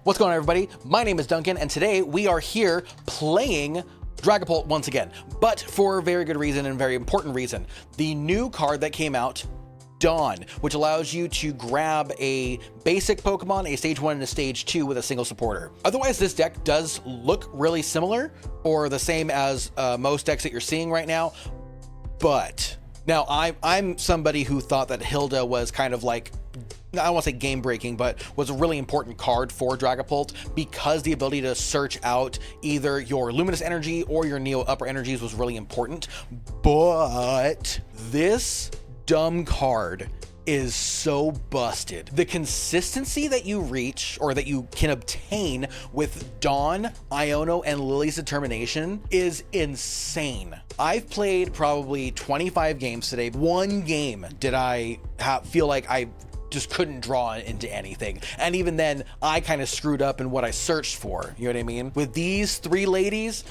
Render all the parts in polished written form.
What's going on, everybody? My name is Duncan, and today we are here playing Dragapult once again, but for a very good reason and very important reason. The new card that came out, Dawn, which allows you to grab a basic Pokemon, a stage 1 and a stage 2 with a single supporter. Otherwise, this deck does look really similar or the same as most decks that you're seeing right now, but now I'm somebody who thought that Hilda was kind of like, I don't want to say game breaking, but was a really important card for Dragapult because the ability to search out either your Luminous Energy or your Neo Upper Energies was really important. But this dumb card is so busted. The consistency that you reach or that you can obtain with Dawn, Iono, and Lily's Determination is insane. I've played probably 25 games today. One game did I feel like I just couldn't draw into anything. And even then, I kind of screwed up in what I searched for. You know what I mean? With these three ladies,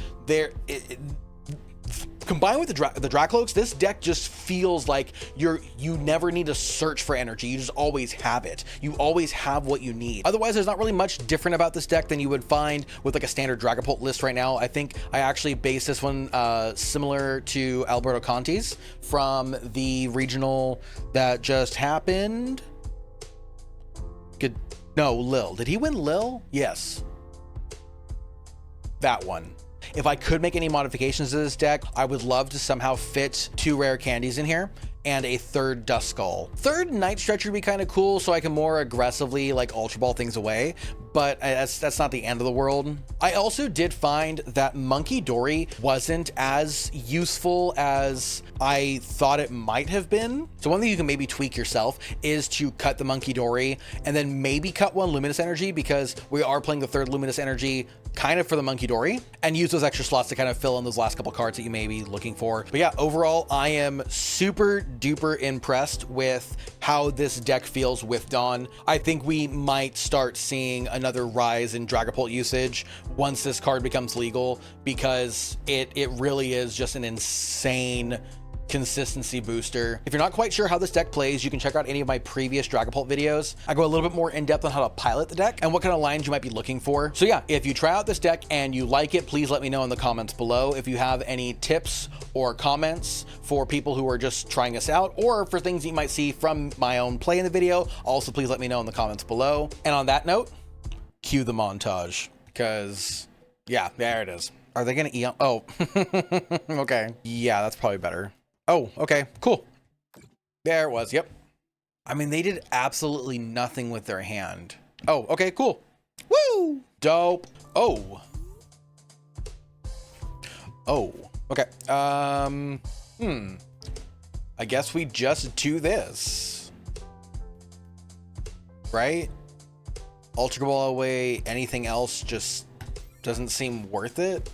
combined with the Dracloaks, this deck just feels like you never need to search for energy. You just always have it. You always have what you need. Otherwise, there's not really much different about this deck than you would find with like a standard Dragapult list right now. I think I actually based this one similar to Alberto Conti's from the regional that just happened. No, Lil. Did he win Lil? Yes. That one. If I could make any modifications to this deck, I would love to somehow fit 2 rare candies in here and a 3rd Duskull. 3rd Night Stretcher would be kind of cool, so I can more aggressively like Ultra Ball things away, but that's not the end of the world. I also did find that Monkey Dory wasn't as useful as I thought it might have been. So one thing you can maybe tweak yourself is to cut the Monkey Dory and then maybe cut 1 Luminous Energy, because we are playing the 3rd Luminous Energy kind of for the Monkey Dory, and use those extra slots to kind of fill in those last couple cards that you may be looking for. But yeah, overall, I am super duper impressed with how this deck feels with Dawn. I think we might start seeing another rise in Dragapult usage once this card becomes legal, because it really is just an insane consistency booster. If you're not quite sure how this deck plays, you can check out any of my previous Dragapult videos. I go a little bit more in depth on how to pilot the deck and what kind of lines you might be looking for. So yeah, if you try out this deck and you like it, please let me know in the comments below. If you have any tips or comments for people who are just trying this out, or for things you might see from my own play in the video, also please let me know in the comments below. And on that note, cue the montage, because yeah, there it is. Are they gonna eat? Oh, okay. Yeah, that's probably better. Oh, okay, cool. There it was, yep. I mean, they did absolutely nothing with their hand. Oh, okay, cool. Woo! Dope. Oh. Oh, okay. I guess we just do this. Right? Ultra Ball away, anything else just doesn't seem worth it.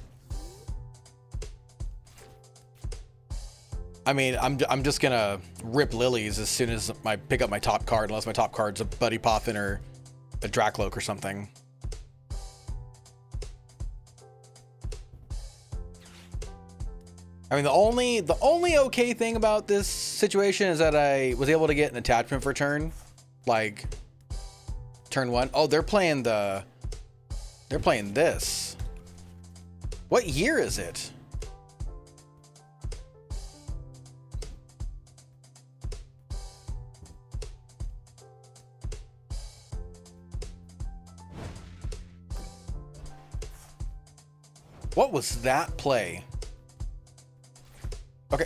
I mean, I'm just gonna rip Lilies as soon as I pick up my top card, unless my top card's a Buddy Poffin or a Dracloak or something. I mean, the only okay thing about this situation is that I was able to get an attachment for turn, like turn 1. Oh, they're playing this. What year is it? What was that play? Okay.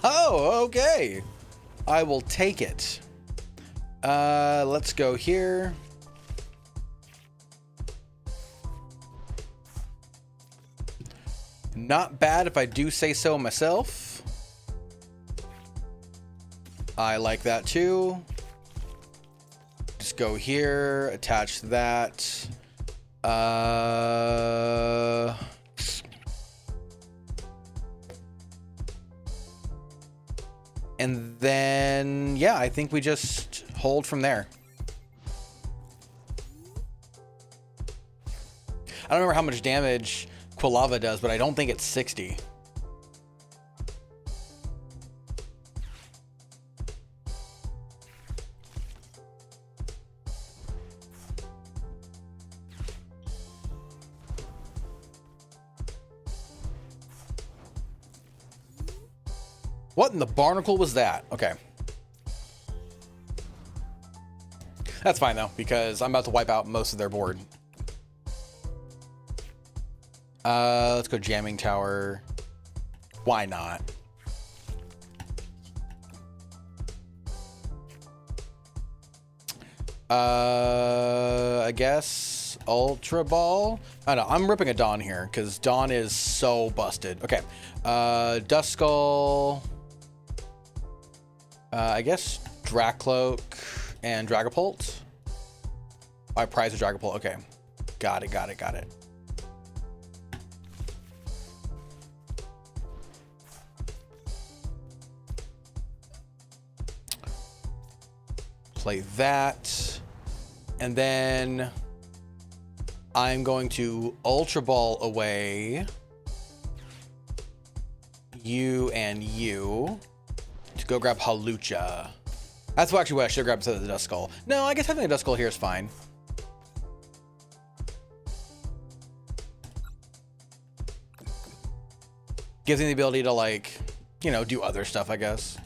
Oh, okay. I will take it. Let's go here. Not bad if I do say so myself. I like that too. Just go here, attach that. And then, yeah, I think we just hold from there. I don't remember how much damage Quilava does, but I don't think it's 60. What in the barnacle was that? Okay. That's fine though, because I'm about to wipe out most of their board. Let's go Jamming Tower. Why not? I guess Ultra Ball. I don't know. I'm ripping a Dawn here because Dawn is so busted. Okay. Duskull. I guess Dracloak and Dragapult. I prize a Dragapult. Okay. Got it. Play that. And then I'm going to Ultra Ball away you and you to go grab Halucha. That's actually what I should have grabbed instead of the Duskull. No, I guess having a Duskull here is fine. Gives me the ability to, like, you know, do other stuff, I guess.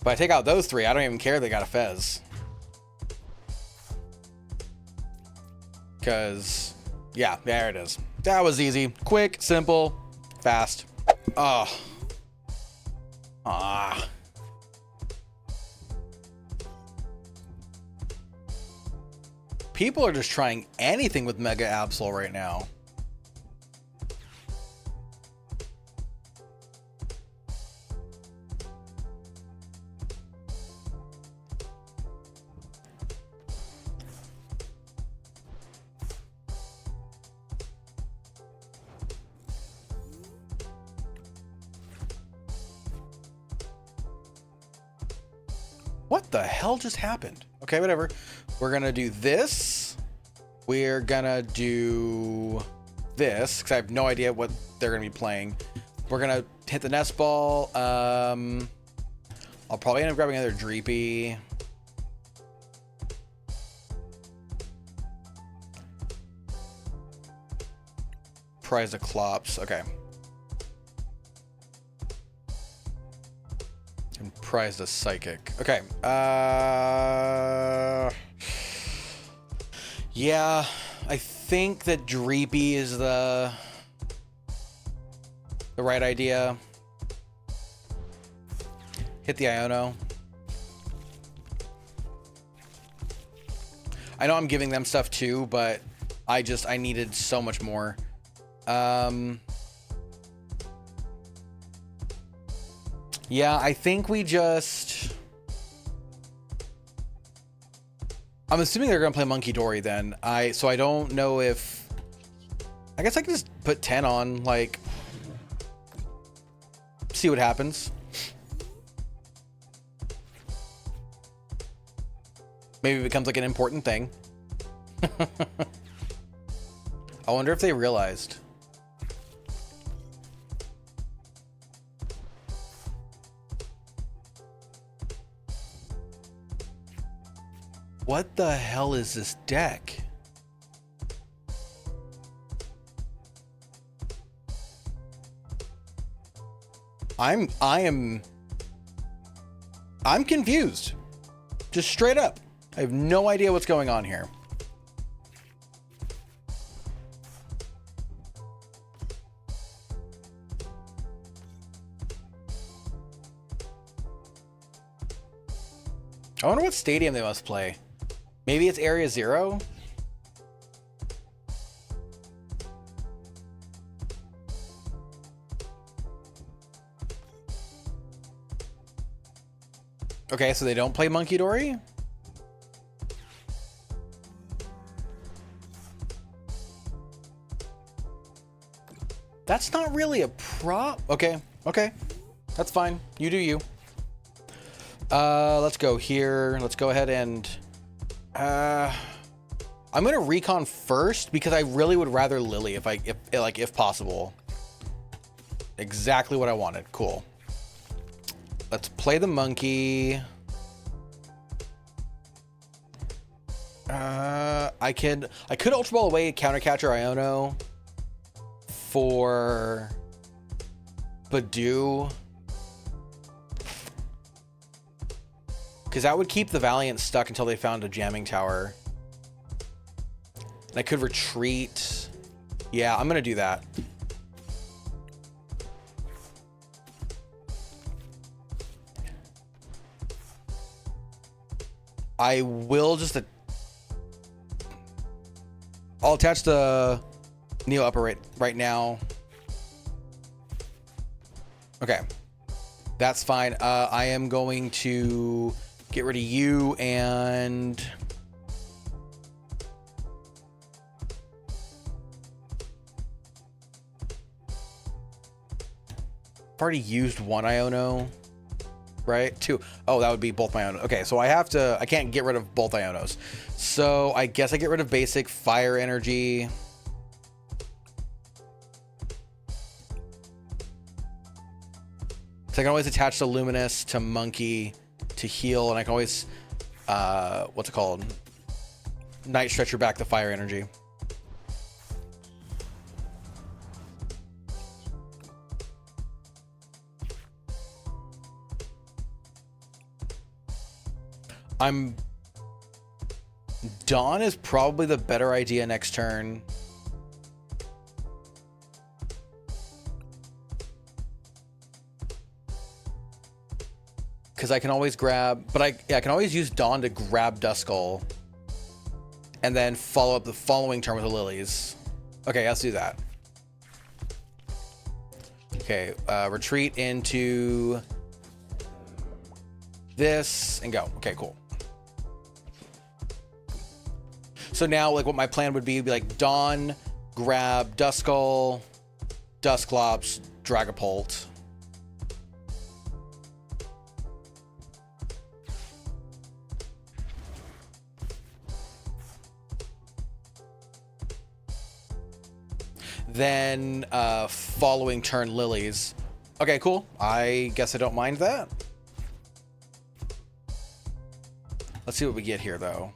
If I take out those three, I don't even care they got a Fez. Because, yeah, there it is. That was easy. Quick, simple, fast. Oh. Ah. People are just trying anything with Mega Absol right now. What the hell just happened? Okay, whatever. We're gonna do this. We're gonna do this, because I have no idea what they're gonna be playing. We're gonna hit the nest ball. I'll probably end up grabbing another Dreepy. Prize the Clops. Okay. And prize the Psychic. Okay. Yeah, I think that Dreepy is the right idea. Hit the Iono. I know I'm giving them stuff too, but I needed so much more. Yeah, I think we just... I'm assuming they're going to play Monkey Dory then. So I don't know if... I guess I can just put 10 on, like... See what happens. Maybe it becomes like an important thing. I wonder if they realized. What the hell is this deck? I'm confused. Just straight up. I have no idea what's going on here. I wonder what stadium they must play. Maybe it's Area 0? Okay, so they don't play Monkey Dory? That's not really a prop. Okay, okay. That's fine. You do you. Let's go here. Let's go ahead and... I'm gonna recon first because I really would rather Lily if possible. Exactly what I wanted. Cool. Let's play the monkey. I could Ultra Ball away Counter Catcher Iono for Badoo. Because that would keep the Valiant stuck until they found a jamming tower. And I could retreat. Yeah, I'm going to do that. I will just... I'll attach the Neo Upper right now. Okay. That's fine. I am going to get rid of you and... I've already used one Iono, right? Two. Oh, that would be both my Ionos. Okay, so I can't get rid of both Ionos. So I guess I get rid of basic fire energy. So I can always attach the Luminous to Monkey to heal, and I can always, what's it called? Night Stretcher back the fire energy. Dawn is probably the better idea next turn. Because I can always grab, but I can always use Dawn to grab Duskull and then follow up the following turn with the Lilies. Okay, let's do that. Okay, retreat into this and go. Okay, cool. So now, like, what my plan would be like Dawn, grab Duskull, Dusclops, Dragapult. Then following turn Lilies. Okay, cool. I guess I don't mind that. Let's see what we get here, though.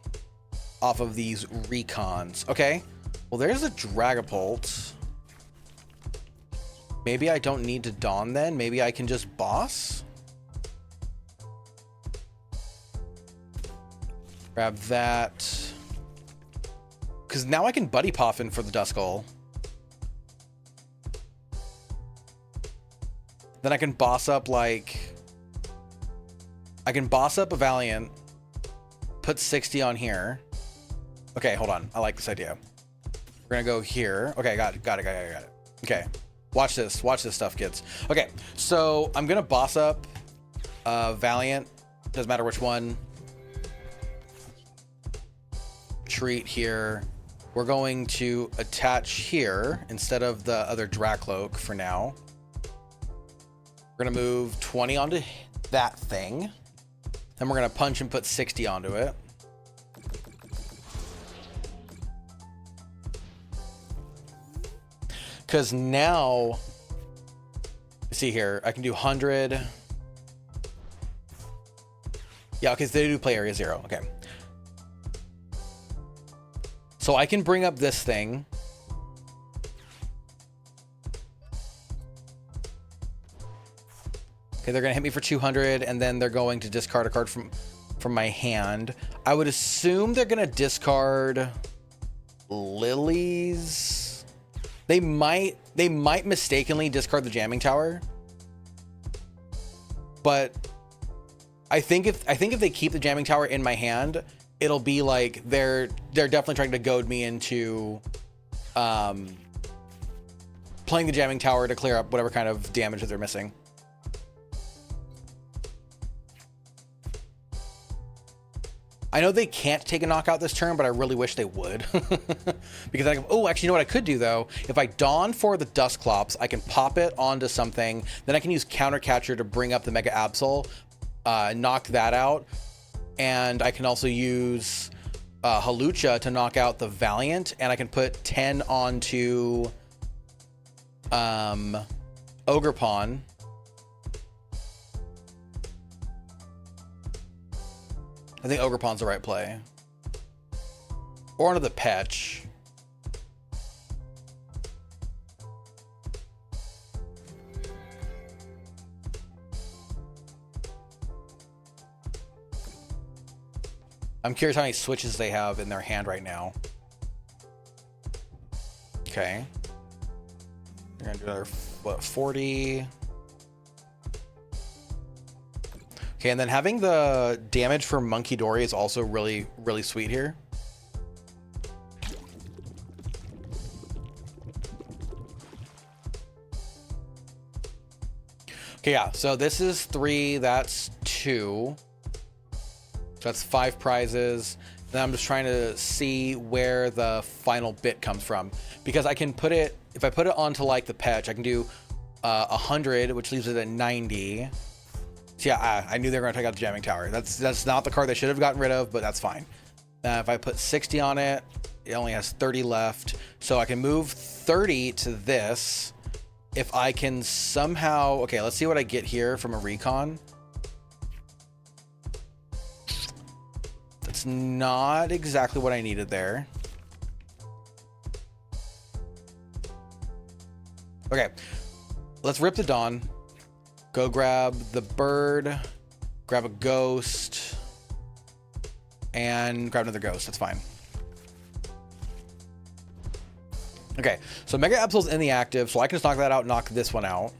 Off of these recons. Okay. Well, there's a Dragapult. Maybe I don't need to Dawn then. Maybe I can just boss. Grab that. Because now I can Buddy Poffin for the Duskull. Then I can boss up, like... I can boss up a Valiant. Put 60 on here. Okay, hold on. I like this idea. We're gonna go here. Okay, got it. Okay, watch this. Watch this stuff, kids. Okay, so I'm gonna boss up Valiant. Doesn't matter which one. Treat here. We're going to attach here instead of the other Dracloak for now. We're gonna move 20 onto that thing. Then we're gonna punch and put 60 onto it. Because now, see here, I can do 100. Yeah, okay, so they do play area 0. Okay. So I can bring up this thing. Okay, they're going to hit me for 200, and then they're going to discard a card from my hand. I would assume they're going to discard Lilies. They might mistakenly discard the Jamming Tower. But I think if they keep the Jamming Tower in my hand, it'll be like they're definitely trying to goad me into playing the Jamming Tower to clear up whatever kind of damage that they're missing. I know they can't take a knockout this turn, but I really wish they would. Because oh, actually, you know what I could do, though? If I Dawn for the Dusclops, I can pop it onto something. Then I can use Counter Catcher to bring up the Mega Absol, knock that out. And I can also use Hawlucha to knock out the Valiant. And I can put 10 onto Ogerpon. I think Ogerpon's the right play. Or onto the Petch. I'm curious how many switches they have in their hand right now. Okay. They're gonna do another, what, 40? Okay, and then having the damage for Monkey Dory is also really, really sweet here. Okay, yeah, so this is 3, that's 2. So that's 5 prizes. Then I'm just trying to see where the final bit comes from. Because I can put it, if I put it onto like the Petch, I can do 100, which leaves it at 90. So yeah, I knew they were gonna take out the Jamming Tower. That's not the card they should have gotten rid of, but that's fine. If I put 60 on it, it only has 30 left. So I can move 30 to this. If I can somehow, okay, let's see what I get here from a recon. That's not exactly what I needed there. Okay, let's rip the Dawn. Go grab the bird, grab a ghost, and grab another ghost. That's fine. Okay, so Mega Absol's in the active, so I can just knock that out, knock this one out.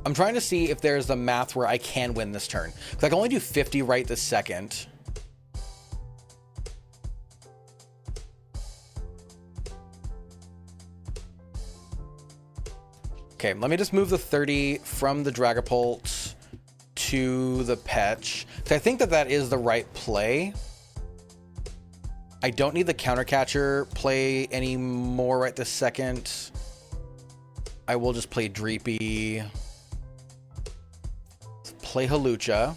I'm trying to see if there's the math where I can win this turn, because I can only do 50 right this second. Okay, let me just move the 30 from the Dragapult to the Petch. So I think that that is the right play. I don't need the counter catcher play anymore right this second. I will just play Dreepy. Let's play Hawlucha.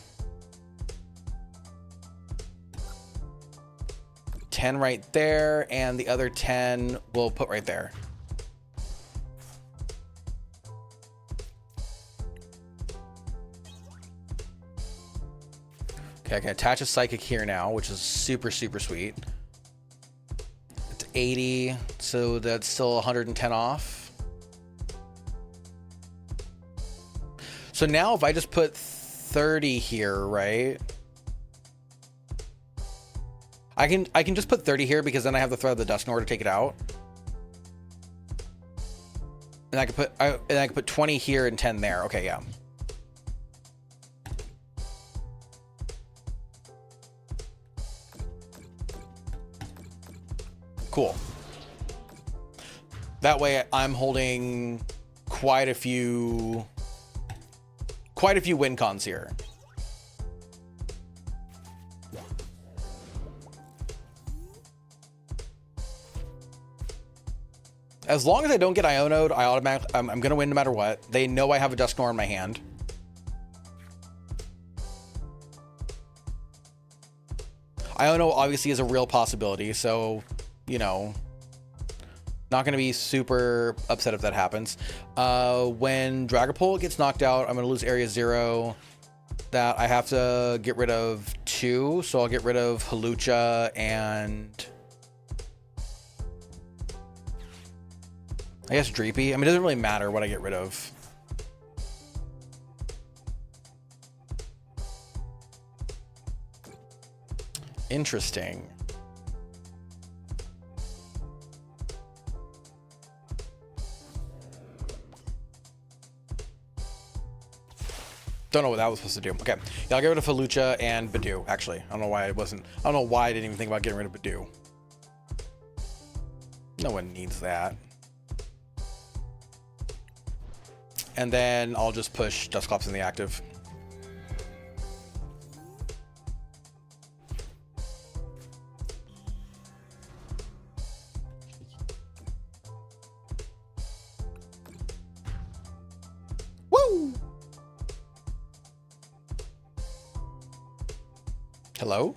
10 right there, and the other 10 we'll put right there. Okay, I can attach a Psychic here now, which is super, super sweet. It's 80, so that's still 110 off. So now if I just put 30 here, right? I can just put 30 here because then I have the Thread of the Dusknoir to take it out. And I can put 20 here and 10 there. Okay, yeah. Cool. That way I'm holding quite a few win cons here. As long as I don't get Iono'd, I'm gonna win no matter what. They know I have a Dusknoir in my hand. Iono obviously is a real possibility, so you know, not going to be super upset if that happens. When Dragapult gets knocked out, I'm going to lose Area 0. That I have to get rid of 2, so I'll get rid of Hawlucha and I guess Dreepy. I mean, it doesn't really matter what I get rid of. Interesting. Don't know what that was supposed to do. Okay, yeah, I'll get rid of Hawlucha and Badoo, actually. I don't know why I don't know why I didn't even think about getting rid of Badoo. No one needs that. And then I'll just push Dusclops in the active. Woo! Hello?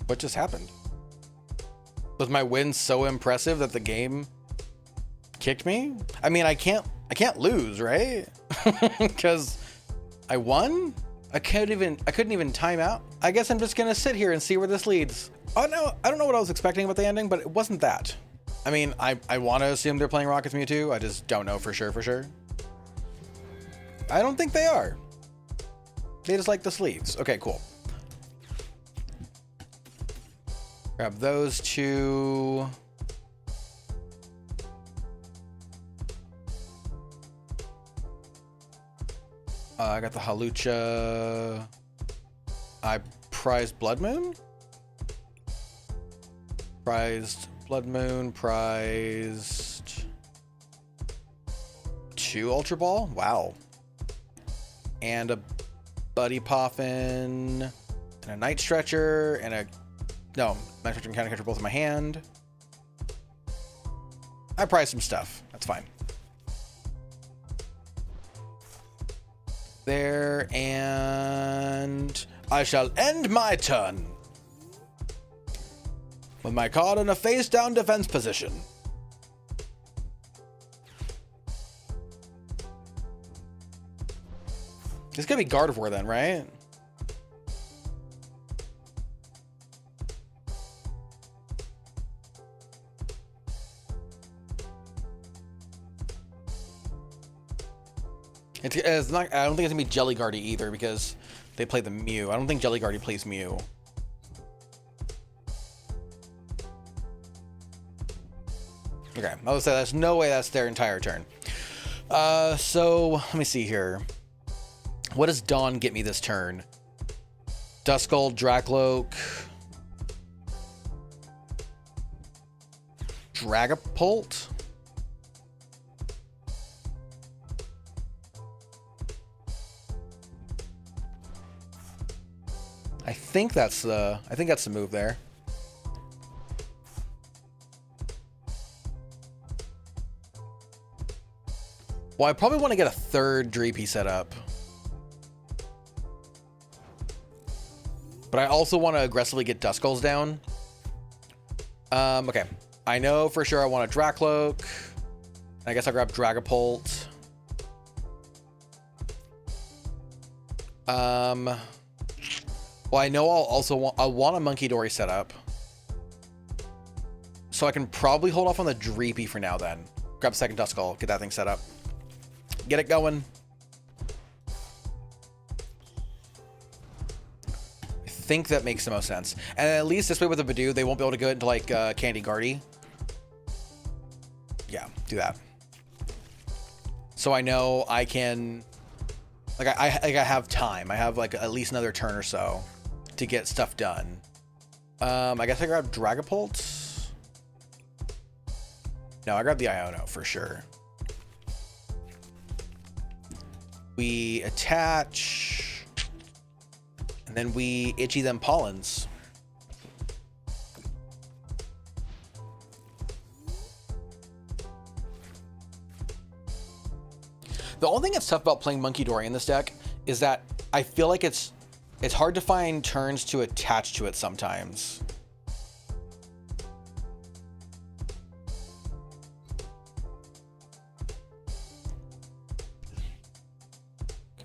What just happened? Was my win so impressive that the game kicked me? I mean, I can't lose, right? Because I won? I couldn't even time out. I guess I'm just gonna sit here and see where this leads. Oh no, I don't know what I was expecting about the ending, but it wasn't that. I mean, I want to assume they're playing Rocket's Mewtwo. I just don't know for sure. I don't think they are. They just like the sleeves. Okay, cool. Grab those two. I got the Halucha. I prized Blood Moon. Prized Blood Moon. Prized 2 Ultra Ball. Wow. And a Buddy Poffin. And a Night Stretcher. And a... No, Night Stretcher and Counter Catcher both in my hand. I prized some stuff. That's fine. There, and I shall end my turn with my card in a face-down defense position. It's gonna be Gardevoir then, right? It's not. I don't think it's gonna be Jelly Guardy either because they play the Mew. I don't think Jelly Guardy plays Mew. Okay, I would say there's no way that's their entire turn. So let me see here. What does Dawn get me this turn? Duskull, Dracloak, Dragapult. I think that's the move there. Well, I probably want to get a third Dreepy set up. But I also want to aggressively get Duskulls down. Okay. I know for sure I want a Dracloak. I guess I'll grab Dragapult. Well, I know I'll want a Monkey Dory set up. So I can probably hold off on the Dreepy for now then. Grab second Duskull, get that thing set up. Get it going. I think that makes the most sense. And at least this way with the Badoo, they won't be able to go into like Candy Guardy. Yeah, do that. So I know I can... Like I have time. I have like at least another turn or so to get stuff done. I guess I grab Dragapult. No, I grab the Iono for sure. We attach, and then we itchy them pollens. The only thing that's tough about playing Monkey Dory in this deck is that I feel like it's hard to find turns to attach to it sometimes.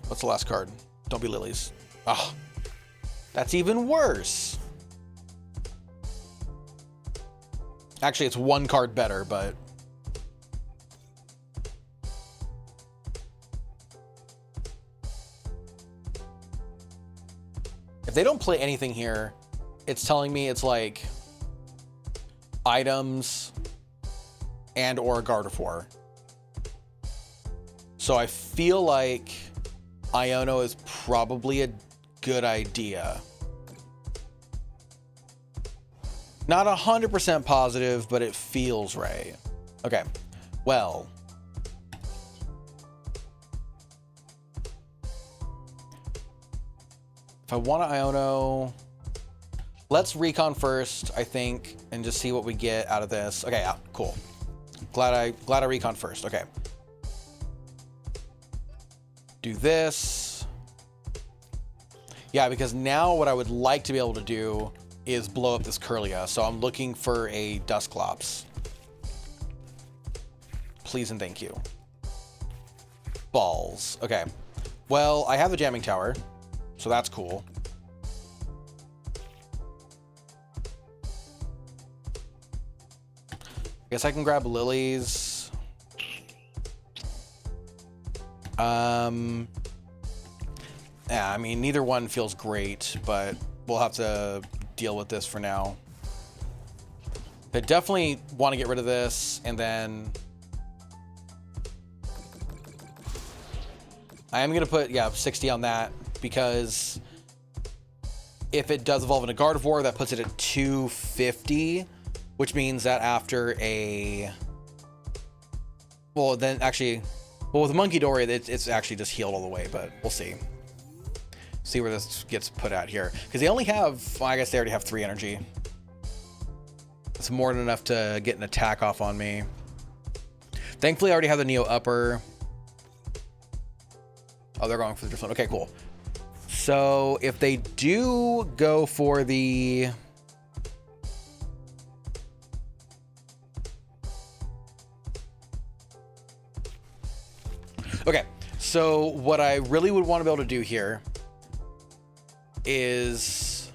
What's the last card? Don't be Lilies. Oh, that's even worse. Actually, it's one card better, but... If they don't play anything here, it's telling me it's like items and or Gardevoir. So I feel like Iono is probably a good idea. Not 100% positive, but it feels right. Okay, well. If I want to Iono, let's recon first, I think, and just see what we get out of this. Okay, yeah, cool. Glad I recon first. Okay. Do this. Yeah, because now what I would like to be able to do is blow up this Curlia. So I'm looking for a Dusclops. Please and thank you. Balls. Okay. Well, I have the jamming tower, so that's cool. I guess I can grab lilies. Yeah, I mean, neither one feels great, but we'll have to deal with this for now. I definitely want to get rid of this, and then I am going to put, yeah, 60 on that, because if it does evolve into Gardevoir, that puts it at 250, which means that after a... Well, then actually... Well, with Monkey Dory, it's actually just healed all the way, but we'll see. See where this gets put at here. Because they only have... Well, I guess they already have 3 energy. It's more than enough to get an attack off on me. Thankfully, I already have the Neo Upper. Oh, they're going for the Drift Zone. Okay, cool. So, if they do go for the... Okay, so what I really would want to be able to do here is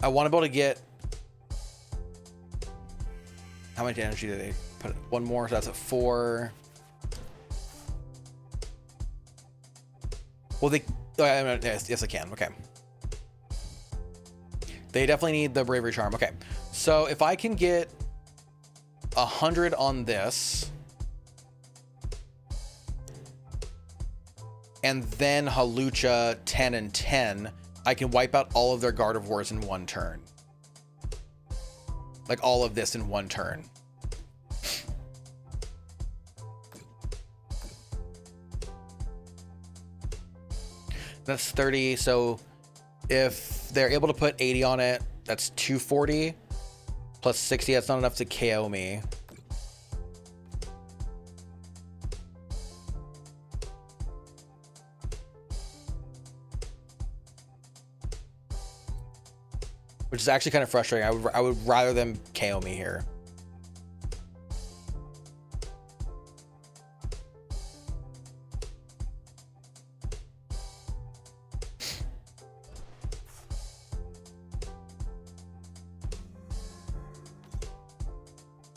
I want to be able to get... How much energy do they put? One more, so that's at 4. Well, they... Oh, yes, I can. Okay. They definitely need the Bravery Charm. Okay. So if I can get 100 on this, and then Hawlucha 10 and 10, I can wipe out all of their Gardevoirs in one turn. Like all of this in one turn. That's 30. So if they're able to put 80 on it, that's 240 plus 60. That's not enough to KO me. Which is actually kind of frustrating. I would rather them KO me here.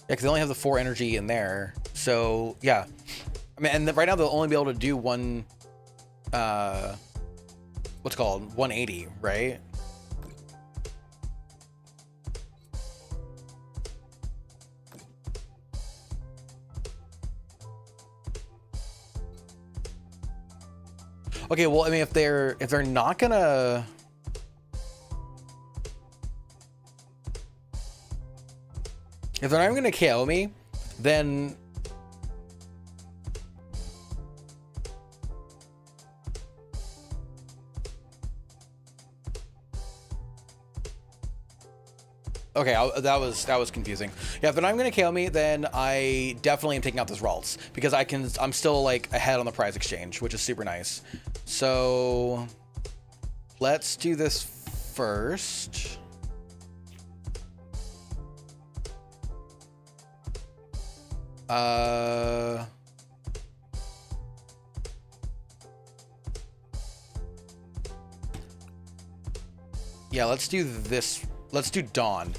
Yeah, because they only have the 4 energy in there. So, yeah. I mean, and right now they'll only be able to do one... what's it called? 180, right? Okay, well, I mean, if they're not gonna... If they're not even gonna KO me, then... Okay, that was confusing. Yeah, if they're not even gonna KO me, then I definitely am taking out this Ralts, because I'm still like ahead on the prize exchange, which is super nice. So let's do this first. Yeah, let's do this. Let's do Dawn.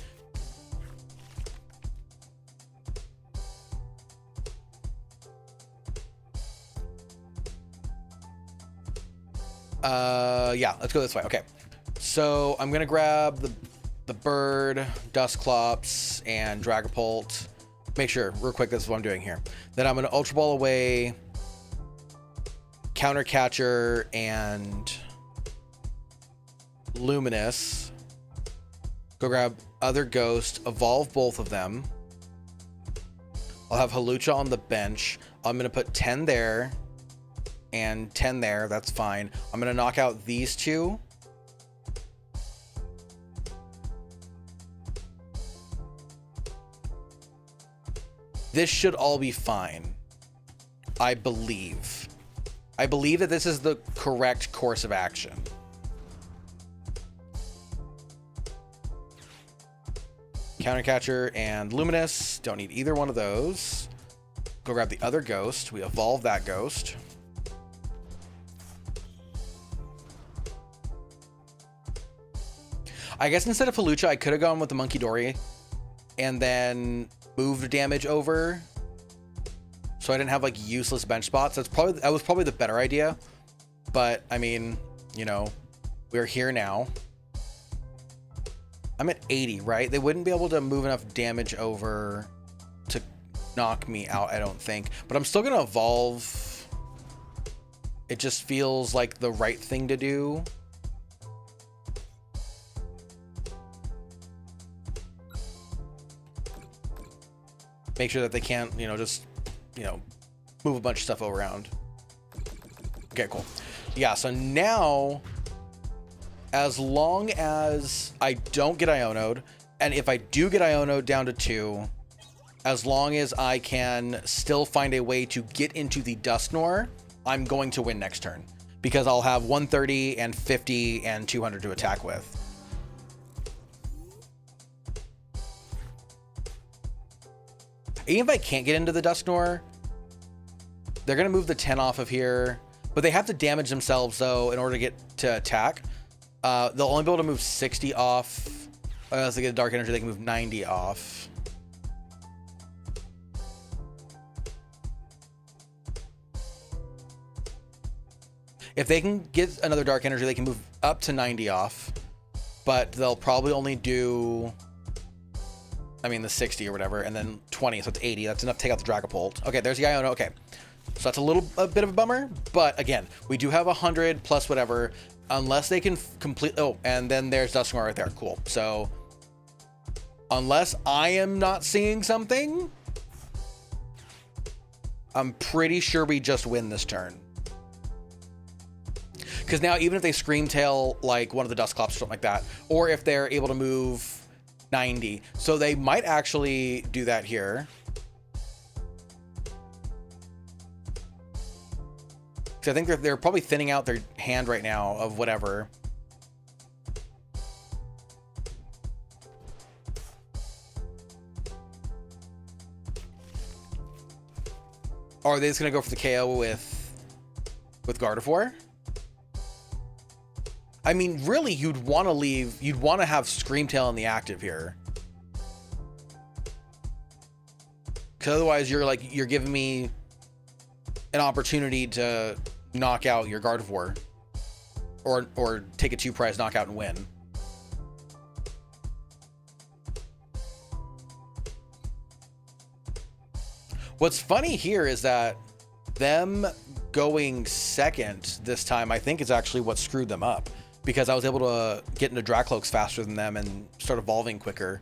Yeah, let's go this way. Okay. So I'm gonna grab the bird, Dusclops, and Dragapult. Make sure, real quick, this is what I'm doing here. Then I'm gonna Ultra Ball away, Counter Catcher, and Luminous. Go grab other Ghost, evolve both of them. I'll have Hawlucha on the bench. I'm gonna put 10 there and 10 there. That's fine. I'm gonna knock out these two. This should all be fine. I believe. I believe that this is the correct course of action. Countercatcher and Luminous. Don't need either one of those. Go grab the other ghost. We evolve that ghost. I guess instead of Pelucha, I could have gone with the Monkey Dory and then moved damage over, so I didn't have like useless bench spots. That was probably the better idea. But I mean, you know, we're here now. I'm at 80, right? They wouldn't be able to move enough damage over to knock me out, I don't think. But I'm still gonna evolve. It just feels like the right thing to do. Make sure that they can't, you know, just, you know, move a bunch of stuff around. Okay, cool. Yeah, so now, as long as I don't get Iono'd, and if I do get Iono'd down to 2, as long as I can still find a way to get into the Dusknoir, I'm going to win next turn. Because I'll have 130 and 50 and 200 to attack with. Even if I can't get into the Dusknoir, they're going to move the 10 off of here. But they have to damage themselves, though, in order to get to attack. They'll only be able to move 60 off. Unless they get a Dark Energy, they can move 90 off. If they can get another Dark Energy, they can move up to 90 off. But they'll probably only do... I mean, the 60 or whatever, and then 20, so it's 80. That's enough to take out the Dragapult. Okay, there's the Iono. Okay, so that's a bit of a bummer, but again, we do have 100 plus whatever, unless they can complete... Oh, and then there's Dusknoir right there. Cool. So, unless I am not seeing something, I'm pretty sure we just win this turn. Because now, even if they Scream Tail, like, one of the Dusclops or something like that, or if they're able to move... 90. So they might actually do that here. So I think they're probably thinning out their hand right now of whatever. Or are they just gonna go for the KO with Gardevoir? I mean, really, you'd want to have Scream Tail in the active here. Because otherwise you're giving me an opportunity to knock out your Gardevoir. Or take a 2-prize knockout and win. What's funny here is that them going second this time, I think, is actually what screwed them up. Because I was able to get into Dracloaks faster than them and start evolving quicker.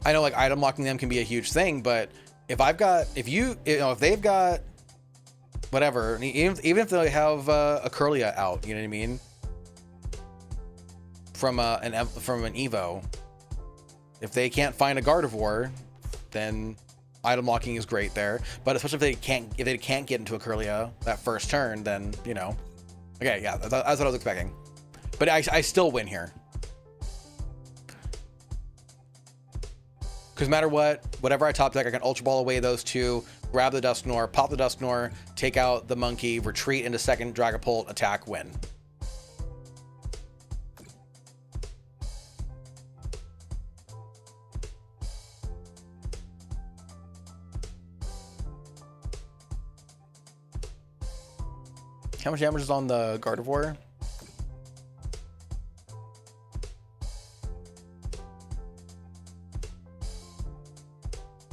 I know, like, item locking them can be a huge thing, but if they've got whatever, even if they have a Curlia out, you know what I mean? From an Evo, if they can't find a Gardevoir, then item locking is great there, but especially if they can't get into a Curlia that first turn, then, you know. Okay, yeah, that's what I was expecting. But I still win here. Because no matter whatever I top deck, I can Ultra Ball away those two, grab the Dusknoir, pop the Dusknoir, take out the Monkey, retreat into second Dragapult, attack, win. How much damage is on the Gardevoir?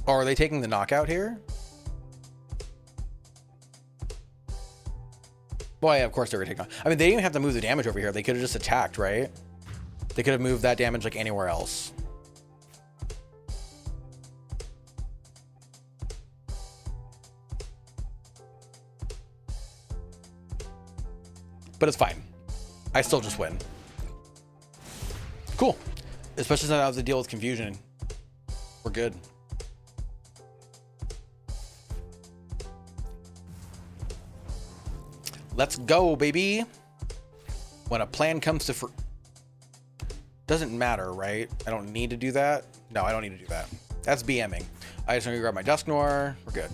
Oh, are they taking the knockout here? Well, yeah, of course they were taking. I mean, they didn't even have to move the damage over here. They could have just attacked, right? They could have moved that damage like anywhere else. But it's fine. I still just win. Cool. Especially since I have to deal with confusion. We're good. Let's go, baby. When a plan comes to doesn't matter, right? I don't need to do that. No, I don't need to do that. That's BMing. I just want to grab my Dusknoir. We're good.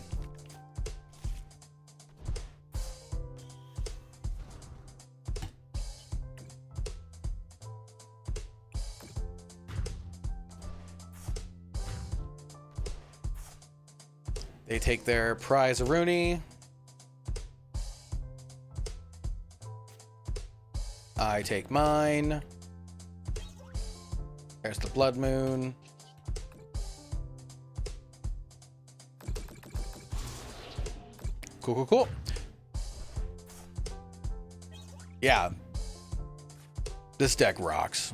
They take their prize Aruni. I take mine. There's the Blood Moon. Cool, cool, cool. Yeah. This deck rocks.